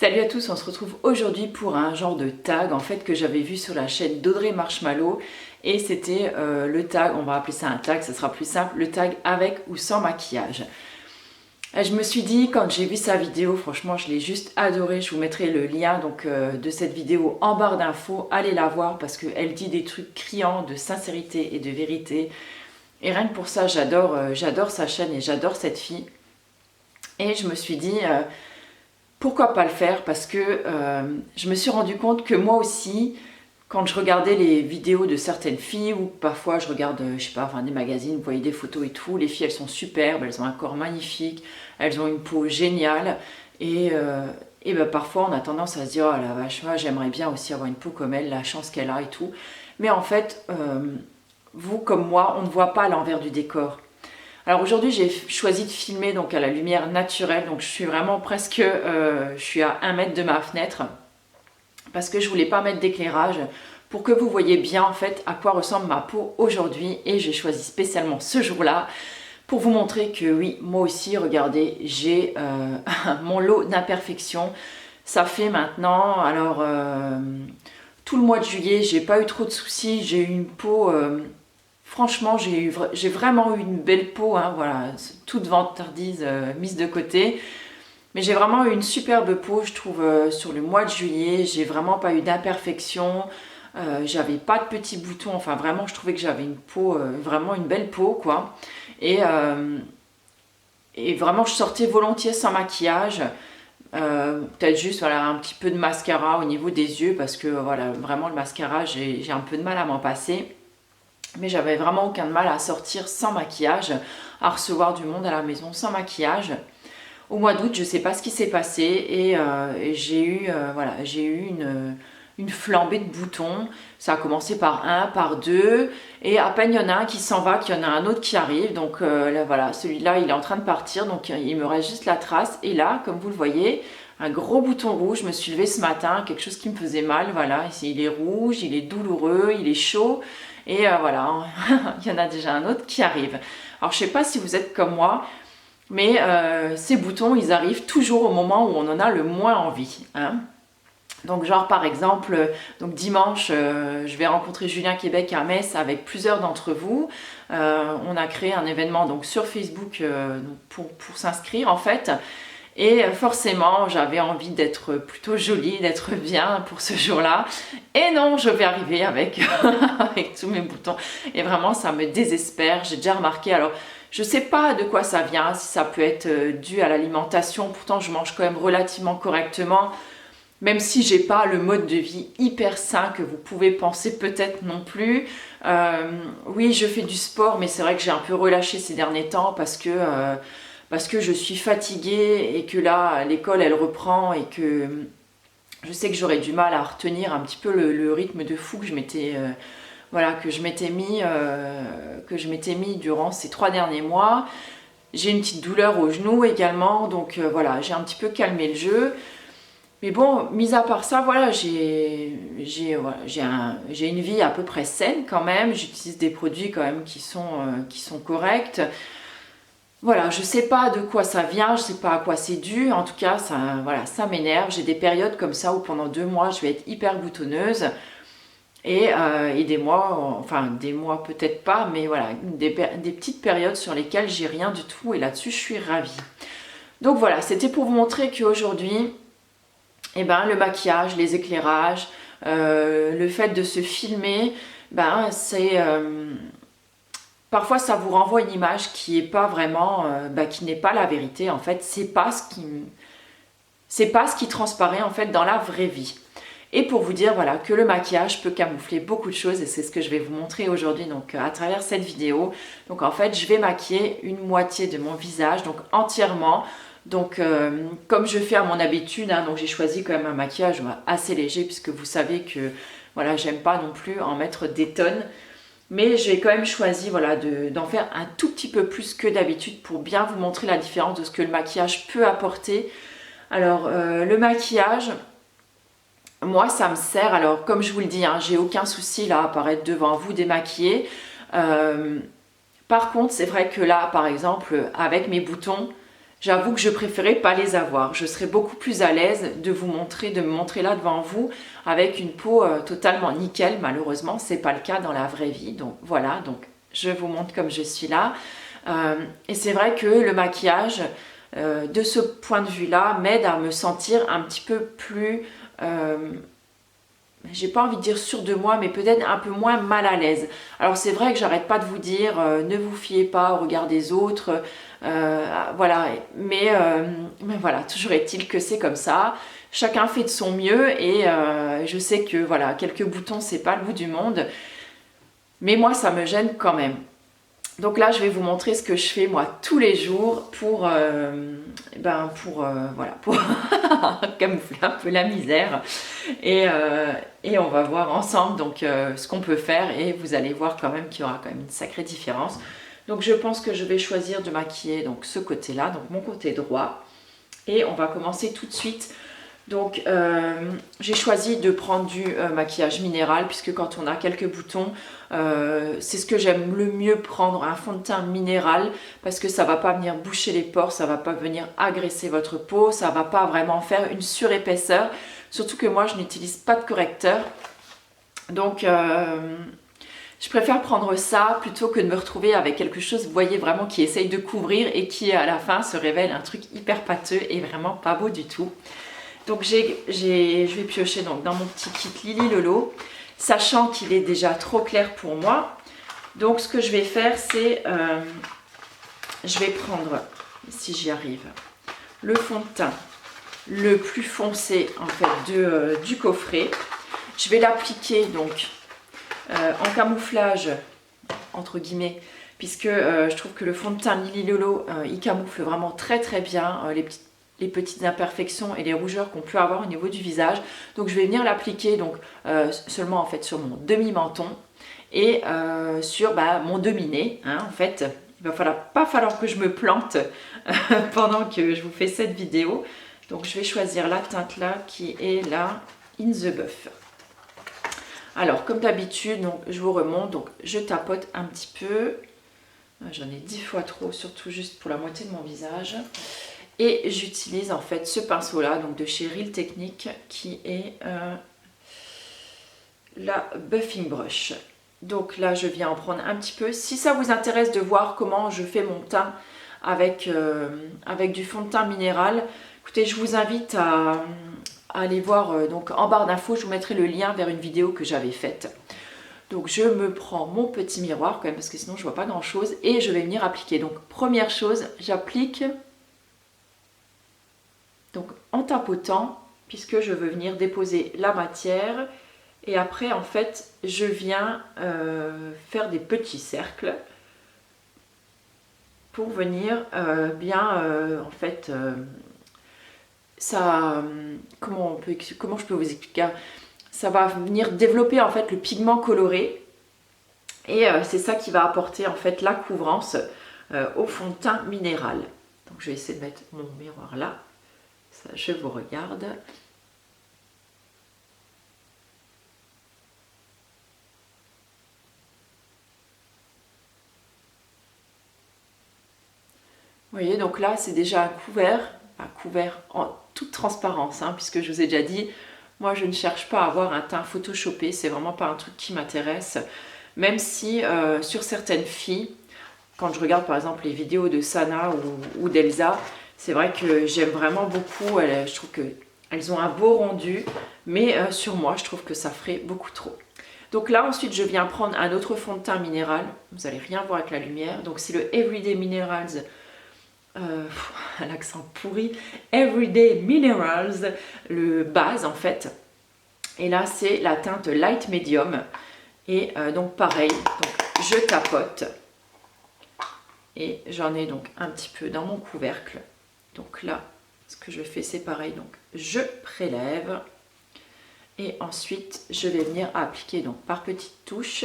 Salut à tous, on se retrouve aujourd'hui pour un genre de tag en fait que j'avais vu sur la chaîne d'Audrey Marshmallow et c'était le tag, on va appeler ça un tag, ça sera plus simple, le tag avec ou sans maquillage. Je me suis dit quand j'ai vu sa vidéo, franchement je l'ai juste adoré, je vous mettrai le lien donc, de cette vidéo en barre d'infos, allez la voir parce qu'elle dit des trucs criants de sincérité et de vérité et rien que pour ça j'adore sa chaîne et j'adore cette fille et je me suis dit... pourquoi pas le faire? Parce que je me suis rendu compte que moi aussi, quand je regardais les vidéos de certaines filles, ou parfois je regarde, je sais pas, enfin, des magazines, vous voyez des photos et tout, les filles elles sont superbes, elles ont un corps magnifique, elles ont une peau géniale, et ben, parfois on a tendance à se dire, oh la vache, moi j'aimerais bien aussi avoir une peau comme elle, la chance qu'elle a et tout. Mais en fait, vous comme moi, on ne voit pas l'envers du décor. Alors aujourd'hui j'ai choisi de filmer donc à la lumière naturelle, donc je suis vraiment presque, je suis à 1 mètre de ma fenêtre parce que je voulais pas mettre d'éclairage pour que vous voyez bien en fait à quoi ressemble ma peau aujourd'hui et j'ai choisi spécialement ce jour-là pour vous montrer que oui, moi aussi, regardez, j'ai mon lot d'imperfections. Ça fait maintenant, alors tout le mois de juillet, j'ai pas eu trop de soucis, j'ai eu une peau... franchement, j'ai vraiment eu une belle peau, hein, voilà, toute vantardise mise de côté. Mais j'ai vraiment eu une superbe peau, je trouve, sur le mois de juillet. J'ai vraiment pas eu d'imperfection. J'avais pas de petits boutons. Enfin, vraiment, je trouvais que j'avais une peau, vraiment une belle peau, quoi. Et vraiment, je sortais volontiers sans maquillage. Peut-être juste voilà, un petit peu de mascara au niveau des yeux parce que voilà, vraiment le mascara, j'ai un peu de mal à m'en passer. Mais j'avais vraiment aucun mal à sortir sans maquillage, à recevoir du monde à la maison sans maquillage. Au mois d'août, je ne sais pas ce qui s'est passé et j'ai eu, voilà, j'ai eu une flambée de boutons. Ça a commencé par un, par deux et à peine il y en a un qui s'en va, qu'il y en a un autre qui arrive. Donc là, voilà, celui-là, il est en train de partir, donc il me reste juste la trace. Et là, comme vous le voyez, un gros bouton rouge. Je me suis levée ce matin, quelque chose qui me faisait mal. Voilà, ici, il est rouge, il est douloureux, il est chaud. Et voilà, il y en a déjà un autre qui arrive. Alors je ne sais pas si vous êtes comme moi, mais ces boutons, ils arrivent toujours au moment où on en a le moins envie. Hein. Donc genre par exemple, donc dimanche, je vais rencontrer Julien Québec à Metz avec plusieurs d'entre vous. On a créé un événement donc, sur Facebook pour s'inscrire en fait. Et forcément, j'avais envie d'être plutôt jolie, d'être bien pour ce jour-là. Et non, je vais arriver avec, avec tous mes boutons. Et vraiment, ça me désespère. J'ai déjà remarqué. Alors, je ne sais pas de quoi ça vient, si ça peut être dû à l'alimentation. Pourtant, je mange quand même relativement correctement. Même si j'ai pas le mode de vie hyper sain que vous pouvez penser peut-être non plus. Oui, je fais du sport, mais c'est vrai que j'ai un peu relâché ces derniers temps parce que je suis fatiguée et que là, l'école, elle reprend et que je sais que j'aurais du mal à retenir un petit peu le rythme de fou que je m'étais voilà, que je m'étais mis durant ces 3 derniers mois. J'ai une petite douleur au genou également, donc voilà, j'ai un petit peu calmé le jeu. Mais bon, mis à part ça, voilà, j'ai une vie à peu près saine quand même. J'utilise des produits quand même qui sont corrects. Voilà, je sais pas de quoi ça vient, je sais pas à quoi c'est dû, en tout cas ça, voilà, ça m'énerve. J'ai des périodes comme ça où pendant 2 mois je vais être hyper boutonneuse et des mois, enfin des mois peut-être pas, mais voilà, des petites périodes sur lesquelles j'ai rien du tout et là-dessus je suis ravie. Donc voilà, c'était pour vous montrer qu'aujourd'hui, eh ben, le maquillage, les éclairages, le fait de se filmer, ben, c'est... parfois, ça vous renvoie une image qui est pas vraiment, qui n'est pas la vérité. En fait, c'est pas ce qui transparaît en fait dans la vraie vie. Et pour vous dire voilà que le maquillage peut camoufler beaucoup de choses et c'est ce que je vais vous montrer aujourd'hui donc à travers cette vidéo. Donc en fait, je vais maquiller une moitié de mon visage donc entièrement. Donc comme je fais à mon habitude, hein, donc j'ai choisi quand même un maquillage assez léger puisque vous savez que voilà, j'aime pas non plus en mettre des tonnes. Mais j'ai quand même choisi voilà, d'en faire un tout petit peu plus que d'habitude pour bien vous montrer la différence de ce que le maquillage peut apporter. Alors le maquillage, moi ça me sert, alors comme je vous le dis, hein, j'ai aucun souci là à apparaître devant vous démaquillée. Par contre c'est vrai que là par exemple avec mes boutons, j'avoue que je préférais pas les avoir. Je serais beaucoup plus à l'aise de vous montrer, de me montrer là devant vous avec une peau totalement nickel. Malheureusement, c'est pas le cas dans la vraie vie. Donc voilà, donc je vous montre comme je suis là. Et c'est vrai que le maquillage, de ce point de vue-là, m'aide à me sentir un petit peu plus... j'ai pas envie de dire sûre de moi, mais peut-être un peu moins mal à l'aise. Alors c'est vrai que j'arrête pas de vous dire, ne vous fiez pas au regard des autres, voilà, mais voilà, toujours est-il que c'est comme ça. Chacun fait de son mieux et je sais que voilà, quelques boutons c'est pas le bout du monde, mais moi ça me gêne quand même. Donc là, je vais vous montrer ce que je fais moi tous les jours pour voilà, pour camoufler un peu la misère. Et on va voir ensemble donc ce qu'on peut faire et vous allez voir quand même qu'il y aura quand même une sacrée différence. Donc je pense que je vais choisir de maquiller donc ce côté-là, donc mon côté droit. Et on va commencer tout de suite. Donc j'ai choisi de prendre du maquillage minéral puisque quand on a quelques boutons, c'est ce que j'aime le mieux prendre, un fond de teint minéral parce que ça va pas venir boucher les pores, ça va pas venir agresser votre peau, ça va pas vraiment faire une surépaisseur, surtout que moi je n'utilise pas de correcteur. Donc je préfère prendre ça plutôt que de me retrouver avec quelque chose, vous voyez, vraiment qui essaye de couvrir et qui à la fin se révèle un truc hyper pâteux et vraiment pas beau du tout. Donc je vais piocher donc dans mon petit kit Lily Lolo, sachant qu'il est déjà trop clair pour moi. Donc ce que je vais faire, c'est, je vais prendre, si j'y arrive, le fond de teint le plus foncé en fait du coffret. Je vais l'appliquer donc en camouflage, entre guillemets, puisque je trouve que le fond de teint Lily Lolo, il camoufle vraiment très très bien les petites imperfections et les rougeurs qu'on peut avoir au niveau du visage. Donc je vais venir l'appliquer donc seulement en fait sur mon demi-menton et sur mon demi-nez. Hein, en fait, il va pas falloir que je me plante pendant que je vous fais cette vidéo. Donc je vais choisir la teinte là qui est la In the Buff. Alors comme d'habitude, donc je vous remonte, donc je tapote un petit peu. J'en ai 10 fois trop, surtout juste pour la moitié de mon visage. Et j'utilise en fait ce pinceau là, donc de chez Real Technique, qui est la Buffing Brush. Donc là je viens en prendre un petit peu. Si ça vous intéresse de voir comment je fais mon teint avec du fond de teint minéral, écoutez, je vous invite à aller voir donc en barre d'infos, je vous mettrai le lien vers une vidéo que j'avais faite. Donc je me prends mon petit miroir quand même parce que sinon je vois pas grand chose et je vais venir appliquer. Donc première chose, j'applique donc en tapotant puisque je veux venir déposer la matière et après en fait je viens faire des petits cercles pour venir en fait ça comment je peux vous expliquer, ça va venir développer en fait le pigment coloré et c'est ça qui va apporter en fait la couvrance au fond de teint minéral. Donc je vais essayer de mettre mon miroir là. Ça, je vous regarde. Vous voyez, donc là, c'est déjà un couvert en toute transparence, hein, puisque je vous ai déjà dit, moi, je ne cherche pas à avoir un teint photoshopé, c'est vraiment pas un truc qui m'intéresse. Même si, sur certaines filles, quand je regarde par exemple les vidéos de Sana ou d'Elsa, c'est vrai que j'aime vraiment beaucoup, je trouve qu'elles ont un beau rendu, mais sur moi, je trouve que ça ferait beaucoup trop. Donc là, ensuite, je viens prendre un autre fond de teint minéral. Vous n'allez rien voir avec la lumière. Donc c'est le Everyday Minerals, l'accent pourri, Everyday Minerals, le base en fait. Et là, c'est la teinte Light Medium. Et donc pareil, donc, je tapote. Et j'en ai donc un petit peu dans mon couvercle. Donc là, ce que je fais, c'est pareil. Donc je prélève. Et ensuite, je vais venir appliquer donc par petites touches.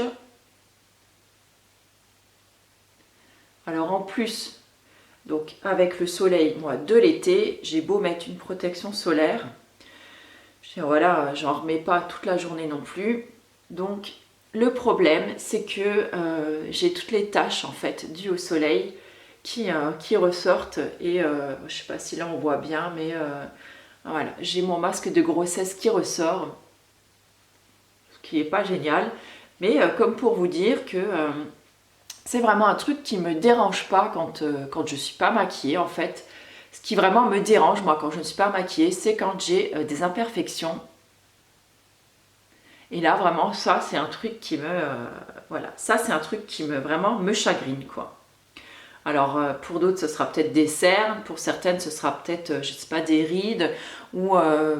Alors en plus, donc avec le soleil, moi, de l'été, j'ai beau mettre une protection solaire. Voilà, j'en remets pas toute la journée non plus. Donc le problème, c'est que j'ai toutes les taches en fait dues au soleil qui ressortent. Et je sais pas si là on voit bien, mais voilà, j'ai mon masque de grossesse qui ressort, ce qui est pas génial. Mais comme pour vous dire que c'est vraiment un truc qui me dérange pas quand je suis pas maquillée en fait. Ce qui vraiment me dérange moi quand je ne suis pas maquillée, c'est quand j'ai des imperfections. Et là vraiment ça c'est un truc qui me voilà, ça c'est un truc qui me vraiment me chagrine quoi. Alors pour d'autres ce sera peut-être des cernes, pour certaines ce sera peut-être je sais pas des rides ou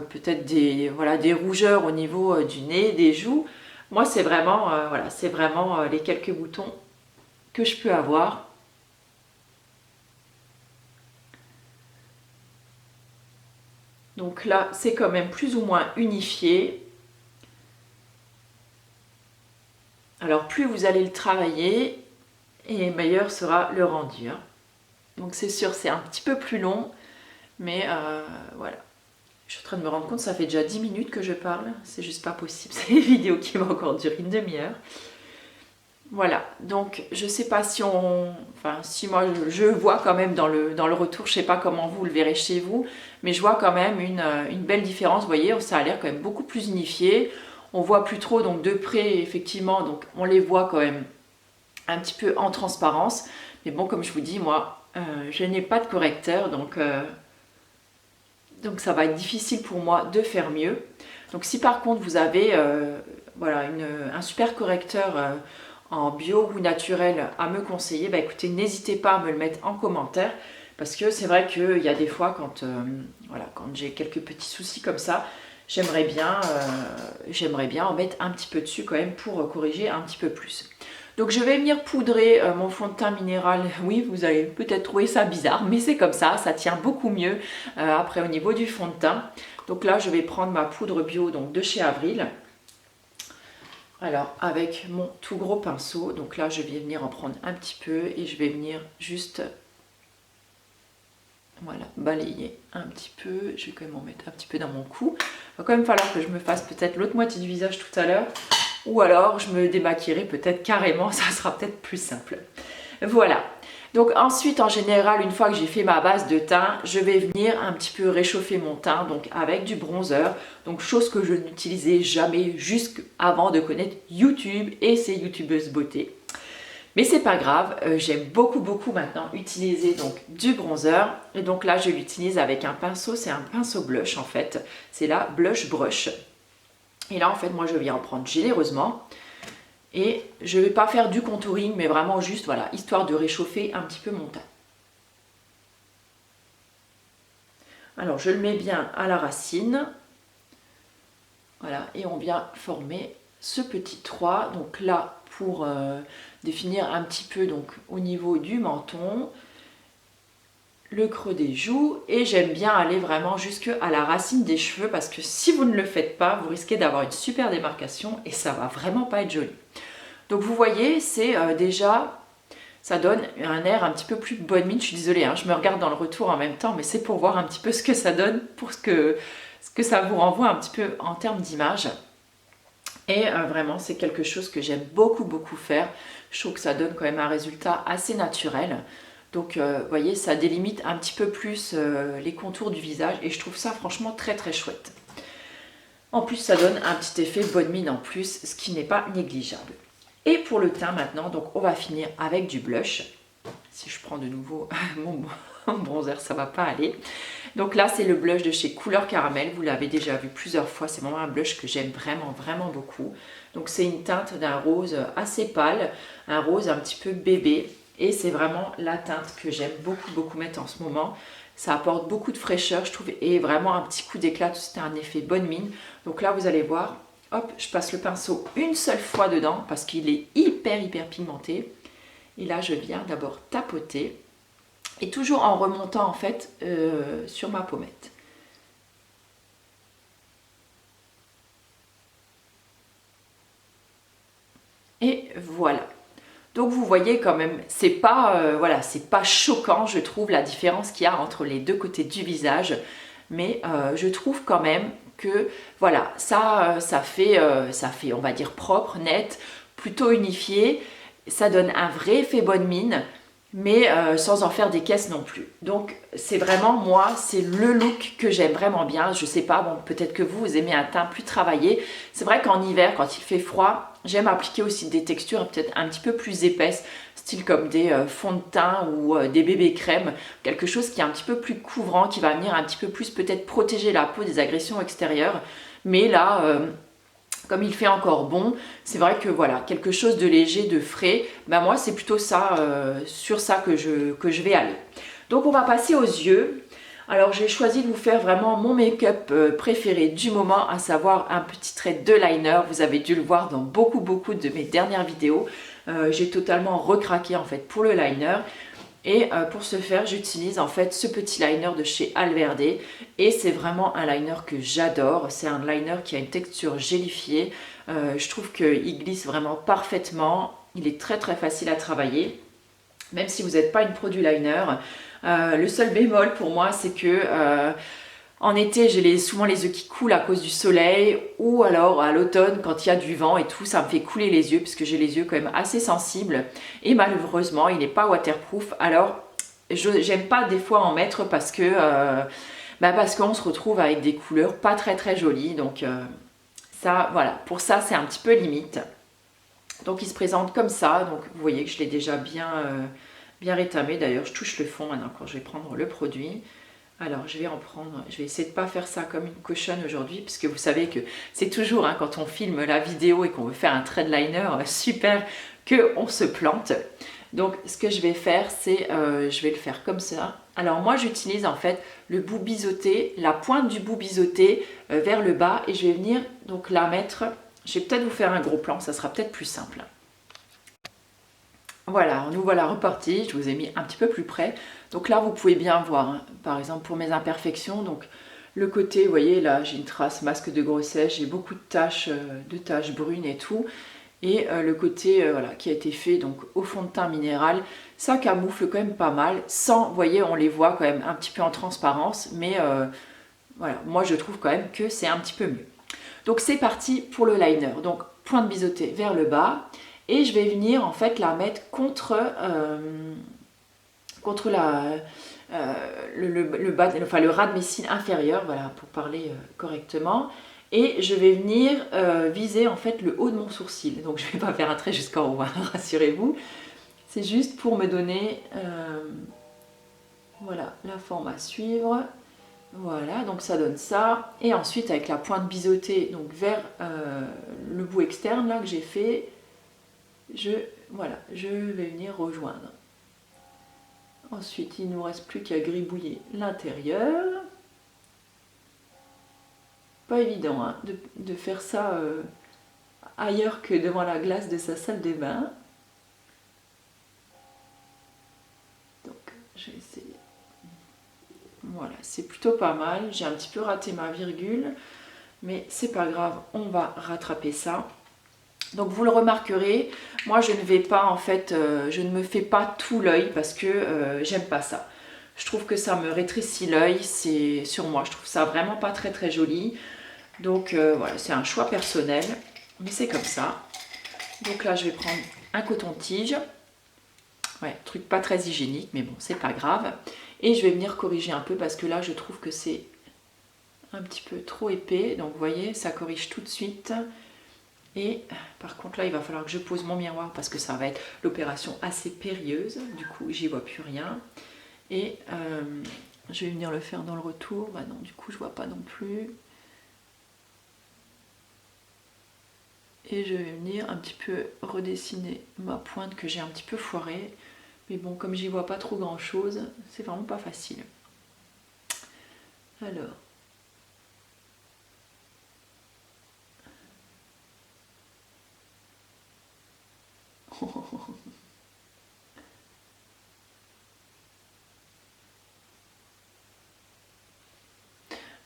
peut-être des voilà des rougeurs au niveau du nez, des joues. Moi c'est vraiment voilà, c'est vraiment les quelques boutons que je peux avoir. Donc là, c'est quand même plus ou moins unifié. Alors plus vous allez le travailler, et meilleur sera le rendu. Hein. Donc c'est sûr, c'est un petit peu plus long, mais voilà. Je suis en train de me rendre compte, ça fait déjà 10 minutes que je parle. C'est juste pas possible. C'est une vidéo qui va encore durer une demi-heure. Voilà, donc je sais pas si on... Enfin, si moi je vois quand même dans le retour, je sais pas comment vous le verrez chez vous, mais je vois quand même une belle différence, vous voyez, ça a l'air quand même beaucoup plus unifié. On voit plus trop, donc de près, effectivement, donc on les voit quand même un petit peu en transparence. Mais bon, comme je vous dis, moi, je n'ai pas de correcteur, donc ça va être difficile pour moi de faire mieux. Donc si par contre vous avez voilà, un super correcteur en bio ou naturel à me conseiller, bah écoutez, n'hésitez pas à me le mettre en commentaire parce que c'est vrai qu'il y a des fois quand, voilà, quand j'ai quelques petits soucis comme ça, j'aimerais bien en mettre un petit peu dessus quand même pour corriger un petit peu plus. Donc je vais venir poudrer mon fond de teint minéral. Oui, vous allez peut-être trouver ça bizarre, mais c'est comme ça tient beaucoup mieux après au niveau du fond de teint. Donc là, je vais prendre ma poudre bio donc de chez Avril. Alors avec mon tout gros pinceau, donc là je vais venir en prendre un petit peu et je vais venir juste voilà, balayer un petit peu. Je vais quand même en mettre un petit peu dans mon cou. Il va quand même falloir que je me fasse peut-être l'autre moitié du visage tout à l'heure ou alors je me démaquillerai peut-être carrément, ça sera peut-être plus simple. Voilà. Donc ensuite, en général, une fois que j'ai fait ma base de teint, je vais venir un petit peu réchauffer mon teint donc avec du bronzer. Donc chose que je n'utilisais jamais jusqu'avant de connaître YouTube et ses youtubeuses beauté. Mais c'est pas grave, j'aime beaucoup maintenant utiliser donc du bronzer. Et donc là, je l'utilise avec un pinceau, c'est un pinceau blush en fait. C'est la Blush Brush. Et là, en fait, moi, je viens en prendre généreusement. Et je ne vais pas faire du contouring, mais vraiment juste, voilà, histoire de réchauffer un petit peu mon teint. Alors, je le mets bien à la racine. Voilà, et on vient former ce petit 3. Donc là, pour définir un petit peu donc, au niveau du menton, le creux des joues. Et j'aime bien aller vraiment jusque à la racine des cheveux, parce que si vous ne le faites pas, vous risquez d'avoir une super démarcation et ça va vraiment pas être joli. Donc vous voyez, c'est déjà, ça donne un air un petit peu plus bonne mine. Je suis désolée, hein, je me regarde dans le retour en même temps, mais c'est pour voir un petit peu ce que ça donne, pour ce que ça vous renvoie un petit peu en termes d'image. Et vraiment, c'est quelque chose que j'aime beaucoup faire. Je trouve que ça donne quand même un résultat assez naturel. Donc vous voyez, ça délimite un petit peu plus les contours du visage et je trouve ça franchement très chouette. En plus, ça donne un petit effet bonne mine en plus, ce qui n'est pas négligeable. Et pour le teint maintenant, donc on va finir avec du blush. Si je prends de nouveau mon bronzer, ça va pas aller. Donc là, c'est le blush de chez Couleur Caramel. Vous l'avez déjà vu plusieurs fois. C'est vraiment un blush que j'aime vraiment beaucoup. Donc c'est une teinte d'un rose assez pâle, un rose un petit peu bébé. Et c'est vraiment la teinte que j'aime beaucoup mettre en ce moment. Ça apporte beaucoup de fraîcheur, je trouve, et vraiment un petit coup d'éclat. C'est un effet bonne mine. Donc là, vous allez voir. Hop, je passe le pinceau une seule fois dedans parce qu'il est hyper pigmenté. Et là, je viens d'abord tapoter et toujours en remontant en fait sur ma pommette. Et voilà. Donc vous voyez quand même, c'est pas voilà, c'est pas choquant, je trouve, la différence qu'il y a entre les deux côtés du visage, mais je trouve quand même que voilà, ça fait, on va dire propre, net, plutôt unifié. Ça donne un vrai effet bonne mine. mais sans en faire des caisses non plus. Donc c'est vraiment moi, c'est le look que j'aime vraiment bien. Je sais pas, bon peut-être que vous aimez un teint plus travaillé. C'est vrai qu'en hiver, quand il fait froid, j'aime appliquer aussi des textures peut-être un petit peu plus épaisses, style comme des fonds de teint ou des bébés crèmes, quelque chose qui est un petit peu plus couvrant, qui va venir un petit peu plus peut-être protéger la peau des agressions extérieures. Mais là, comme il fait encore bon, c'est vrai que voilà, quelque chose de léger, de frais, ben moi c'est plutôt ça, sur ça que je vais aller. Donc on va passer aux yeux. Alors j'ai choisi de vous faire vraiment mon make-up préféré du moment, à savoir un petit trait de liner. Vous avez dû le voir dans beaucoup de mes dernières vidéos. J'ai totalement recraqué en fait pour le liner. Et pour ce faire, j'utilise en fait ce petit liner de chez Alverde. Et c'est vraiment un liner que j'adore. C'est un liner qui a une texture gélifiée. Je trouve qu'il glisse vraiment parfaitement. Il est très facile à travailler. Même si vous n'êtes pas une pro du liner. Le seul bémol pour moi, c'est que en été, j'ai souvent les yeux qui coulent à cause du soleil, ou alors à l'automne, quand il y a du vent et tout, ça me fait couler les yeux, puisque j'ai les yeux quand même assez sensibles. Et malheureusement, il n'est pas waterproof. Alors, j'aime pas des fois en mettre parce que parce qu'on se retrouve avec des couleurs pas très jolies. Donc ça, voilà, pour ça, c'est un petit peu limite. Donc il se présente comme ça. Donc vous voyez que je l'ai déjà bien rétamé. D'ailleurs, je touche le fond maintenant quand je vais prendre le produit. Alors je vais en prendre, je vais essayer de ne pas faire ça comme une cochonne aujourd'hui, puisque vous savez que c'est toujours quand on filme la vidéo et qu'on veut faire un trait de liner super qu'on se plante. Donc ce que je vais faire, c'est je vais le faire comme ça. Alors moi j'utilise en fait le bout biseauté, la pointe du bout biseauté vers le bas, et je vais venir donc la mettre, je vais peut-être vous faire un gros plan, ça sera peut-être plus simple. Voilà, nous voilà repartis, je vous ai mis un petit peu plus près. Donc là, vous pouvez bien voir, hein, par exemple pour mes imperfections, donc le côté, vous voyez là, j'ai une trace masque de grossesse, j'ai beaucoup de taches brunes et tout. Et le côté voilà, qui a été fait donc au fond de teint minéral, ça camoufle quand même pas mal, sans, vous voyez, on les voit quand même un petit peu en transparence, mais voilà, moi je trouve quand même que c'est un petit peu mieux. Donc c'est parti pour le liner, donc pointe biseautée vers le bas. Et je vais venir en fait la mettre contre le bas, enfin le ras de mes cils inférieurs, voilà, pour parler correctement. Et je vais venir viser en fait le haut de mon sourcil. Donc je ne vais pas faire un trait jusqu'en haut, hein, rassurez-vous. C'est juste pour me donner voilà, la forme à suivre. Voilà, donc ça donne ça. Et ensuite avec la pointe biseautée donc vers le bout externe là que j'ai fait, je vais venir rejoindre. Ensuite, il ne nous reste plus qu'à gribouiller l'intérieur. Pas évident hein, de faire ça ailleurs que devant la glace de sa salle de bain. Donc, je vais essayer. Voilà, c'est plutôt pas mal. J'ai un petit peu raté ma virgule, mais c'est pas grave, on va rattraper ça. Donc vous le remarquerez, moi je ne vais pas en fait, je ne me fais pas tout l'œil parce que j'aime pas ça. Je trouve que ça me rétrécit l'œil, c'est sur moi, je trouve ça vraiment pas très joli. Donc voilà, c'est un choix personnel, mais c'est comme ça. Donc là je vais prendre un coton-tige, ouais, truc pas très hygiénique, mais bon c'est pas grave. Et je vais venir corriger un peu parce que là je trouve que c'est un petit peu trop épais. Donc vous voyez, ça corrige tout de suite. Et par contre là il va falloir que je pose mon miroir parce que ça va être l'opération assez périlleuse, du coup j'y vois plus rien. Et je vais venir le faire dans le retour, bah non du coup je vois pas non plus. Et je vais venir un petit peu redessiner ma pointe que j'ai un petit peu foirée. Mais bon, comme j'y vois pas trop grand chose, c'est vraiment pas facile. Alors.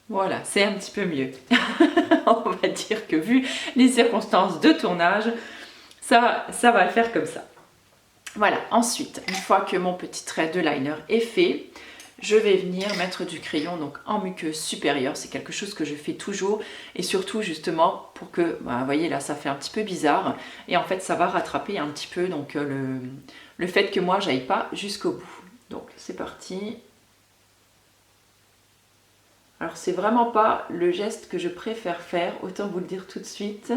Voilà, c'est un petit peu mieux. On va dire que vu les circonstances de tournage, ça va le faire comme ça. Voilà, ensuite, une fois que mon petit trait de liner est fait, je vais venir mettre du crayon donc en muqueuse supérieure. C'est quelque chose que je fais toujours et surtout justement pour que, vous voyez là ça fait un petit peu bizarre et en fait ça va rattraper un petit peu donc le fait que moi j'aille pas jusqu'au bout. Donc c'est parti. Alors c'est vraiment pas le geste que je préfère faire, autant vous le dire tout de suite.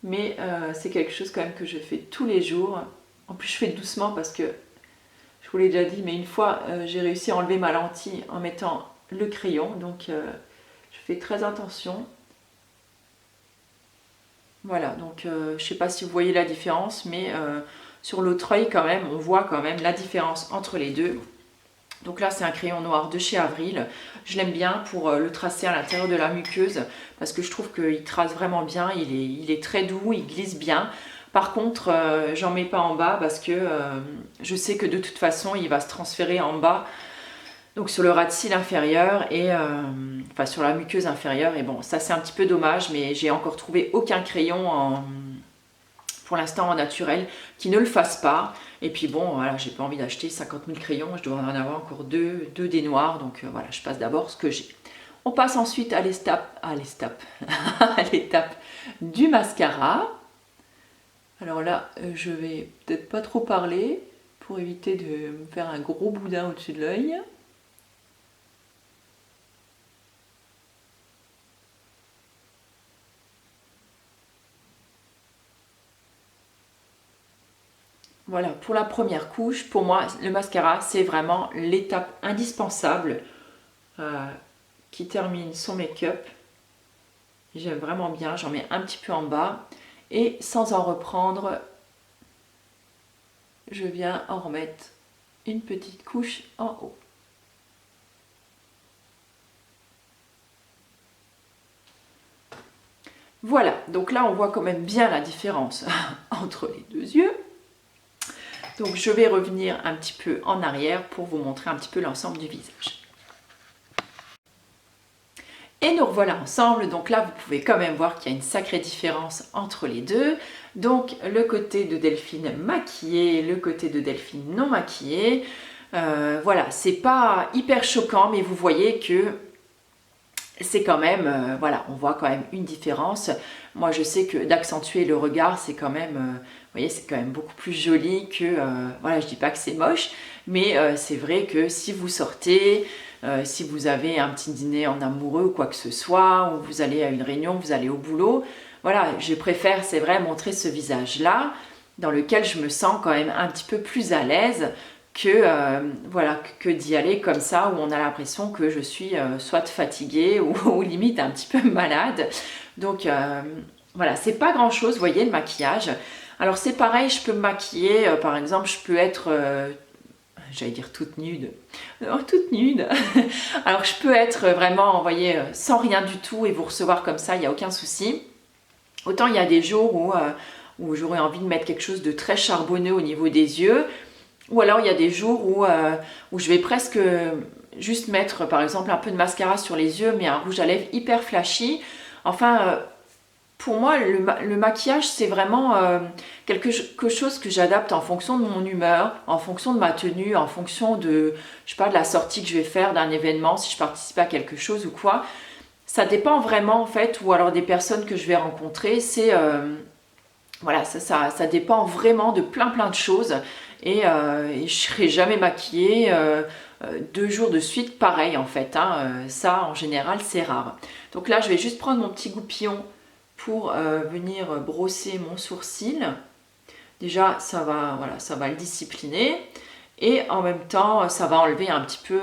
Mais c'est quelque chose quand même que je fais tous les jours. En plus je fais doucement parce que, je vous l'ai déjà dit, mais une fois j'ai réussi à enlever ma lentille en mettant le crayon. Donc je fais très attention. Voilà, donc je sais pas si vous voyez la différence, mais sur l'autre œil quand même, on voit quand même la différence entre les deux. Donc là c'est un crayon noir de chez Avril, je l'aime bien pour le tracer à l'intérieur de la muqueuse parce que je trouve qu'il trace vraiment bien, il est très doux, il glisse bien. Par contre j'en mets pas en bas parce que je sais que de toute façon il va se transférer en bas, donc sur le ras de cils inférieur et enfin sur la muqueuse inférieure, et bon ça c'est un petit peu dommage, mais j'ai encore trouvé aucun crayon pour l'instant en naturel qui ne le fasse pas. Et puis bon, voilà, j'ai pas envie d'acheter 50 000 crayons, je dois en avoir encore deux des noirs, donc voilà, je passe d'abord ce que j'ai. On passe ensuite à l'étape du mascara. Alors là, je vais peut-être pas trop parler pour éviter de me faire un gros boudin au-dessus de l'œil. Voilà, pour la première couche, pour moi, le mascara, c'est vraiment l'étape indispensable qui termine son make-up. J'aime vraiment bien, j'en mets un petit peu en bas. Et sans en reprendre, je viens en remettre une petite couche en haut. Voilà, donc là, on voit quand même bien la différence entre les deux yeux. Donc je vais revenir un petit peu en arrière pour vous montrer un petit peu l'ensemble du visage. Et nous revoilà ensemble, donc là vous pouvez quand même voir qu'il y a une sacrée différence entre les deux. Donc le côté de Delphine maquillée, le côté de Delphine non maquillée. Voilà, c'est pas hyper choquant, mais vous voyez que c'est quand même, voilà, on voit quand même une différence. Moi je sais que d'accentuer le regard, c'est quand même, vous voyez, c'est quand même beaucoup plus joli que, voilà, je dis pas que c'est moche, mais c'est vrai que si vous sortez, si vous avez un petit dîner en amoureux ou quoi que ce soit, ou vous allez à une réunion, vous allez au boulot, voilà, je préfère, c'est vrai, montrer ce visage-là, dans lequel je me sens quand même un petit peu plus à l'aise, que, voilà, que d'y aller comme ça où on a l'impression que je suis soit fatiguée ou limite un petit peu malade. Donc voilà, c'est pas grand chose, vous voyez, le maquillage. Alors c'est pareil, je peux me maquiller, par exemple, je peux être, j'allais dire toute nude, non, toute nude. Alors je peux être vraiment, vous voyez, sans rien du tout et vous recevoir comme ça, il n'y a aucun souci. Autant il y a des jours où j'aurais envie de mettre quelque chose de très charbonneux au niveau des yeux. Ou alors il y a des jours où je vais presque juste mettre par exemple un peu de mascara sur les yeux, mais un rouge à lèvres hyper flashy. Enfin, pour moi le maquillage c'est vraiment quelque chose que j'adapte en fonction de mon humeur, en fonction de ma tenue, en fonction de, je sais pas, de la sortie que je vais faire, d'un événement, si je participe à quelque chose ou quoi. Ça dépend vraiment en fait, ou alors des personnes que je vais rencontrer, c'est... voilà, ça dépend vraiment de plein de choses. Et je ne serai jamais maquillée 2 jours de suite pareil en fait, hein. Ça en général c'est rare. Donc là je vais juste prendre mon petit goupillon pour venir brosser mon sourcil. Déjà ça va, voilà, ça va le discipliner et en même temps ça va enlever un petit peu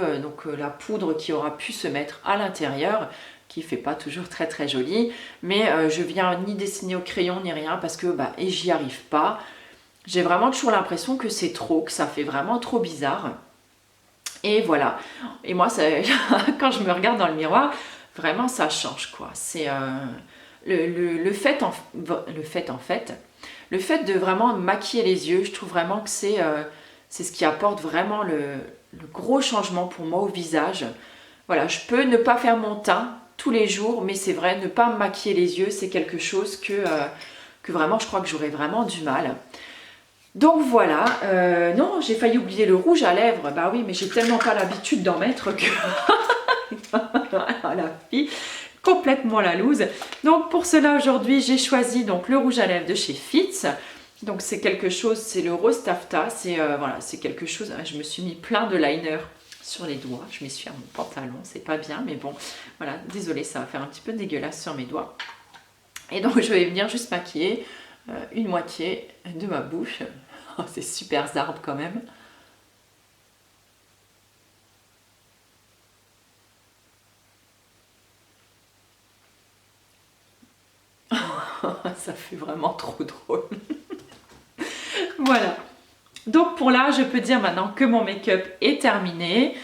la poudre qui aura pu se mettre à l'intérieur, qui fait pas toujours très joli, mais je viens ni dessiner au crayon ni rien parce que et j'y arrive pas. J'ai vraiment toujours l'impression que c'est trop, que ça fait vraiment trop bizarre. Et voilà. Et moi, quand je me regarde dans le miroir, vraiment ça change quoi. C'est le fait de vraiment maquiller les yeux, je trouve vraiment que c'est ce qui apporte vraiment le gros changement pour moi au visage. Voilà, je peux ne pas faire mon teint tous les jours, mais c'est vrai, ne pas me maquiller les yeux, c'est quelque chose que vraiment, je crois que j'aurais vraiment du mal. Donc voilà, non, j'ai failli oublier le rouge à lèvres, bah oui, mais j'ai tellement pas l'habitude d'en mettre que... la fille, complètement la loose. Donc pour cela, aujourd'hui, j'ai choisi donc le rouge à lèvres de chez Fitz. Donc c'est quelque chose, c'est le rose taffetas, c'est voilà, c'est quelque chose, je me suis mis plein de liner sur les doigts, je m'essuie à mon pantalon, c'est pas bien, mais bon, voilà, désolée, ça va faire un petit peu dégueulasse sur mes doigts. Et donc je vais venir juste maquiller une moitié de ma bouche. Oh, c'est super zarbe quand même. Ça fait vraiment trop drôle. Voilà. Donc pour là, je peux dire maintenant que mon make-up est terminé.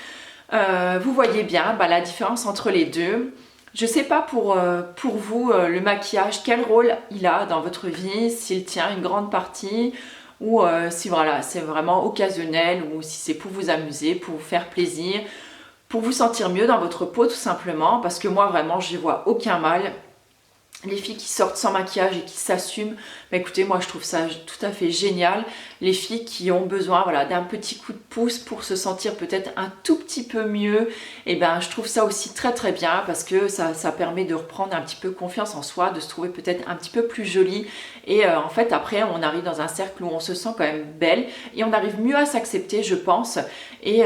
Vous voyez bien la différence entre les deux. Je ne sais pas pour vous, le maquillage, quel rôle il a dans votre vie, s'il tient une grande partie ou si voilà, c'est vraiment occasionnel ou si c'est pour vous amuser, pour vous faire plaisir, pour vous sentir mieux dans votre peau tout simplement. Parce que moi vraiment, je n'y vois aucun mal. Les filles qui sortent sans maquillage et qui s'assument, écoutez, moi je trouve ça tout à fait génial. Les filles qui ont besoin voilà, d'un petit coup de pouce pour se sentir peut-être un tout petit peu mieux, et ben je trouve ça aussi très très bien parce que ça permet de reprendre un petit peu confiance en soi, de se trouver peut-être un petit peu plus jolie. Et en fait après on arrive dans un cercle où on se sent quand même belle et on arrive mieux à s'accepter, je pense. Et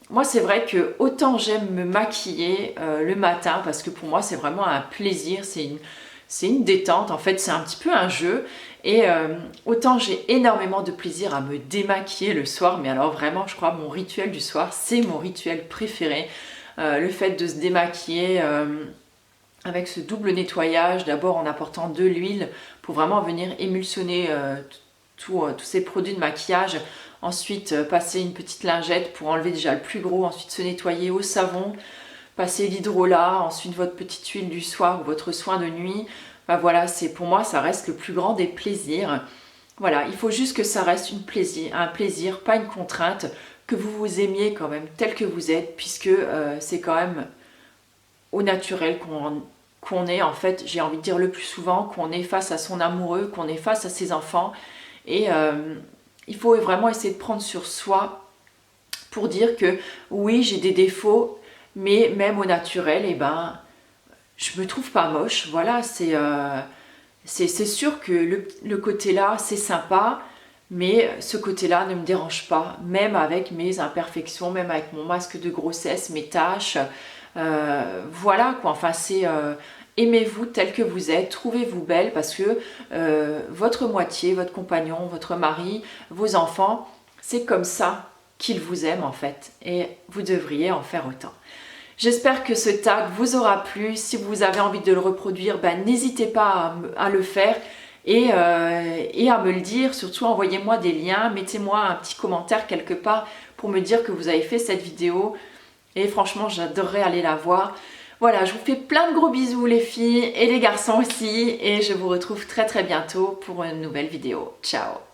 moi c'est vrai que autant j'aime me maquiller le matin parce que pour moi c'est vraiment un plaisir, c'est une détente en fait, c'est un petit peu un jeu. Et autant j'ai énormément de plaisir à me démaquiller le soir, mais alors vraiment je crois mon rituel du soir c'est mon rituel préféré. Le fait de se démaquiller avec ce double nettoyage, d'abord en apportant de l'huile pour vraiment venir émulsionner tous ces produits de maquillage. Ensuite, passer une petite lingette pour enlever déjà le plus gros. Ensuite, se nettoyer au savon. Passer l'hydrolat. Ensuite, votre petite huile du soir ou votre soin de nuit. Ben voilà, pour moi, ça reste le plus grand des plaisirs. Voilà, il faut juste que ça reste un plaisir, pas une contrainte. Que vous vous aimiez quand même tel que vous êtes. Puisque c'est quand même au naturel qu'on est. En fait, j'ai envie de dire le plus souvent qu'on est face à son amoureux, qu'on est face à ses enfants. Et il faut vraiment essayer de prendre sur soi pour dire que oui, j'ai des défauts, mais même au naturel, et ben, je me trouve pas moche. Voilà, c'est sûr que le côté là, c'est sympa, mais ce côté-là ne me dérange pas, même avec mes imperfections, même avec mon masque de grossesse, mes taches. Voilà quoi, enfin c'est... aimez-vous tel que vous êtes, trouvez-vous belle parce que votre moitié, votre compagnon, votre mari, vos enfants, c'est comme ça qu'ils vous aiment en fait et vous devriez en faire autant. J'espère que ce tag vous aura plu. Si vous avez envie de le reproduire, n'hésitez pas à le faire et à me le dire. Surtout envoyez-moi des liens, mettez-moi un petit commentaire quelque part pour me dire que vous avez fait cette vidéo et franchement j'adorerais aller la voir. Voilà, je vous fais plein de gros bisous les filles et les garçons aussi et je vous retrouve très très bientôt pour une nouvelle vidéo. Ciao!